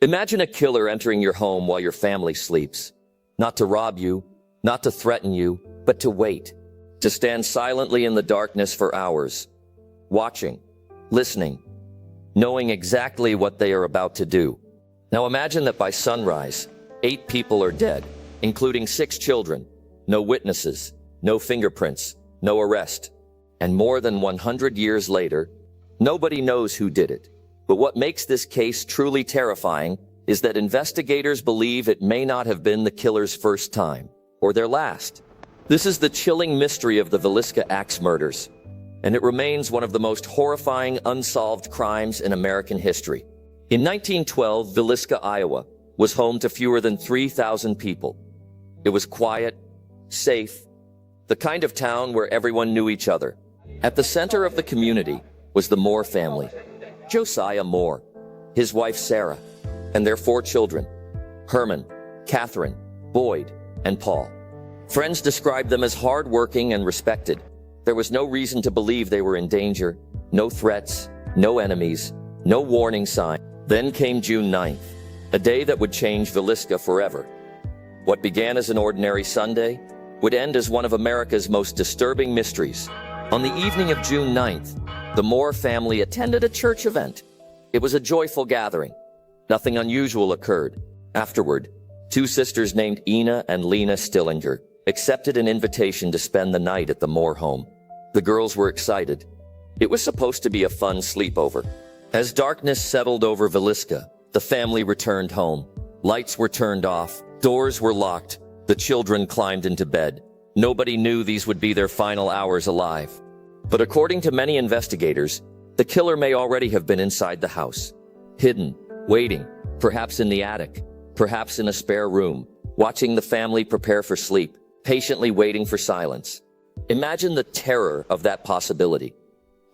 Imagine a killer entering your home while your family sleeps. Not to rob you, not to threaten you, but to wait. To stand silently in the darkness for hours. Watching, listening, knowing exactly what they are about to do. Now imagine that by sunrise, 8 people are dead, including 6 children. No witnesses, no fingerprints, no arrest. And more than 100 years later, nobody knows who did it. But what makes this case truly terrifying is that investigators believe it may not have been the killer's first time, or their last. This is the chilling mystery of the Villisca Axe murders, and it remains one of the most horrifying unsolved crimes in American history. In 1912, Villisca, Iowa, was home to fewer than 3,000 people. It was quiet, safe, the kind of town where everyone knew each other. At the center of the community was the Moore family. Josiah Moore, his wife Sarah, and their 4 children, Herman, Catherine, Boyd, and Paul. Friends described them as hardworking and respected. There was no reason to believe they were in danger, no threats, no enemies, no warning sign. Then came June 9th, a day that would change Villisca forever. What began as an ordinary Sunday would end as one of America's most disturbing mysteries. On the evening of June 9th, the Moore family attended a church event. It was a joyful gathering. Nothing unusual occurred. Afterward, 2 sisters named Ina and Lena Stillinger accepted an invitation to spend the night at the Moore home. The girls were excited. It was supposed to be a fun sleepover. As darkness settled over Villisca, the family returned home. Lights were turned off, doors were locked, the children climbed into bed. Nobody knew these would be their final hours alive. But according to many investigators, the killer may already have been inside the house, hidden, waiting, perhaps in the attic, perhaps in a spare room, watching the family prepare for sleep, patiently waiting for silence. Imagine the terror of that possibility.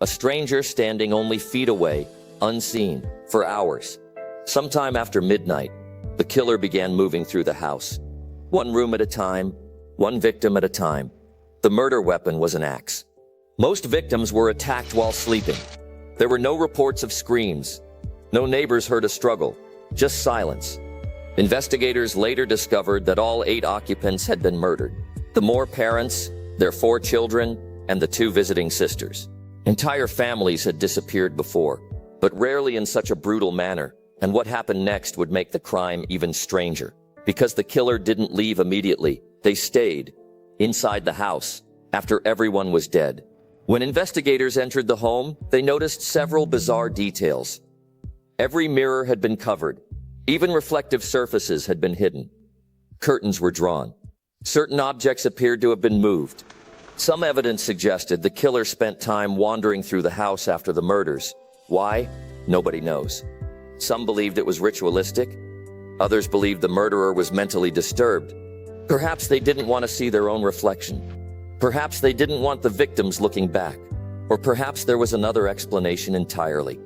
A stranger standing only feet away, unseen, for hours. Sometime after midnight, the killer began moving through the house. One room at a time, one victim at a time. The murder weapon was an axe. Most victims were attacked while sleeping. There were no reports of screams. No neighbors heard a struggle, just silence. Investigators later discovered that all 8 occupants had been murdered. The Moore parents, their 4 children, and the 2 visiting sisters. Entire families had disappeared before, but rarely in such a brutal manner, and what happened next would make the crime even stranger. Because the killer didn't leave immediately, they stayed inside the house after everyone was dead. When investigators entered the home, they noticed several bizarre details. Every mirror had been covered. Even reflective surfaces had been hidden. Curtains were drawn. Certain objects appeared to have been moved. Some evidence suggested the killer spent time wandering through the house after the murders. Why? Nobody knows. Some believed it was ritualistic. Others believed the murderer was mentally disturbed. Perhaps they didn't want to see their own reflection. Perhaps they didn't want the victims looking back. Or perhaps there was another explanation entirely.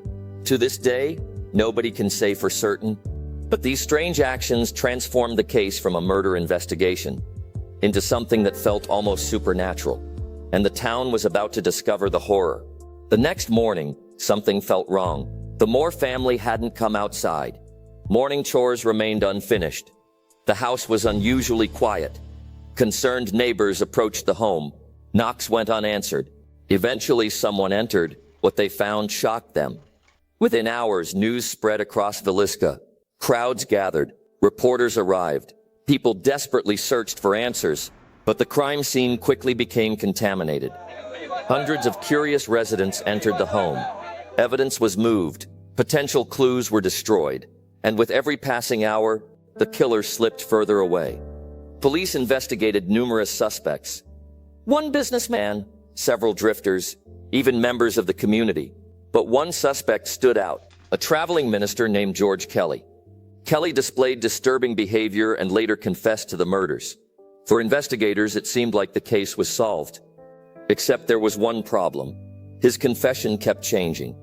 To this day, nobody can say for certain, but these strange actions transformed the case from a murder investigation into something that felt almost supernatural, and the town was about to discover the horror. The next morning, something felt wrong. The Moore family hadn't come outside. Morning chores remained unfinished. The house was unusually quiet. Concerned neighbors approached the home. Knocks went unanswered. Eventually, someone entered. What they found shocked them. Within hours, news spread across Villisca. Crowds gathered. Reporters arrived. People desperately searched for answers, but the crime scene quickly became contaminated. Hundreds of curious residents entered the home. Evidence was moved. Potential clues were destroyed. And with every passing hour, the killer slipped further away. Police investigated numerous suspects. One businessman, several drifters, even members of the community. But one suspect stood out, a traveling minister named George Kelly. Kelly displayed disturbing behavior and later confessed to the murders. For investigators, it seemed like the case was solved. Except there was one problem. His confession kept changing.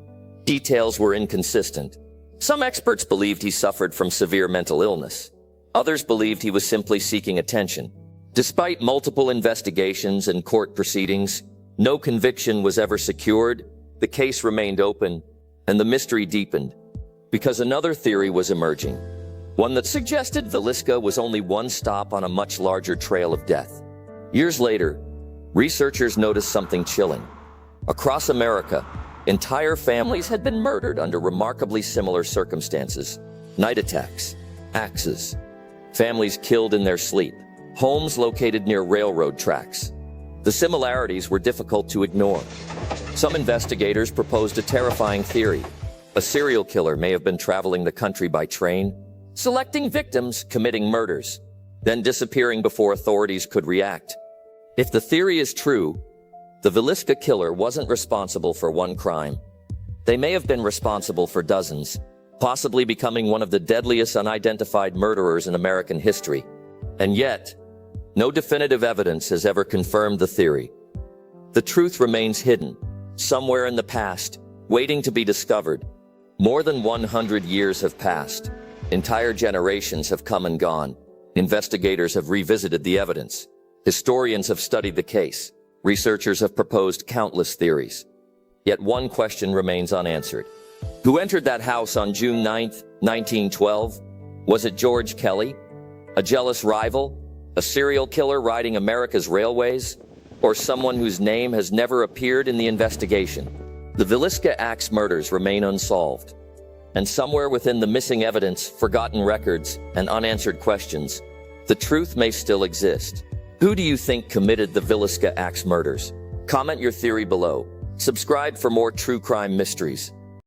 Details were inconsistent. Some experts believed he suffered from severe mental illness. Others believed he was simply seeking attention. Despite multiple investigations and court proceedings, no conviction was ever secured, the case remained open, and the mystery deepened. Because another theory was emerging, one that suggested Villisca was only one stop on a much larger trail of death. Years later, researchers noticed something chilling. Across America, entire families had been murdered under remarkably similar circumstances. Night attacks, axes, families killed in their sleep, homes located near railroad tracks. The similarities were difficult to ignore. Some investigators proposed a terrifying theory. A serial killer may have been traveling the country by train, selecting victims, committing murders, then disappearing before authorities could react. If the theory is true, the Villisca killer wasn't responsible for one crime. They may have been responsible for dozens, possibly becoming one of the deadliest unidentified murderers in American history. And yet, no definitive evidence has ever confirmed the theory. The truth remains hidden, somewhere in the past, waiting to be discovered. More than 100 years have passed. Entire generations have come and gone. Investigators have revisited the evidence. Historians have studied the case. Researchers have proposed countless theories. Yet one question remains unanswered. Who entered that house on June 9, 1912? Was it George Kelly, a jealous rival, a serial killer riding America's railways, or someone whose name has never appeared in the investigation? The Villisca axe murders remain unsolved. And somewhere within the missing evidence, forgotten records, and unanswered questions, the truth may still exist. Who do you think committed the Villisca axe murders? Comment your theory below. Subscribe for more true crime mysteries.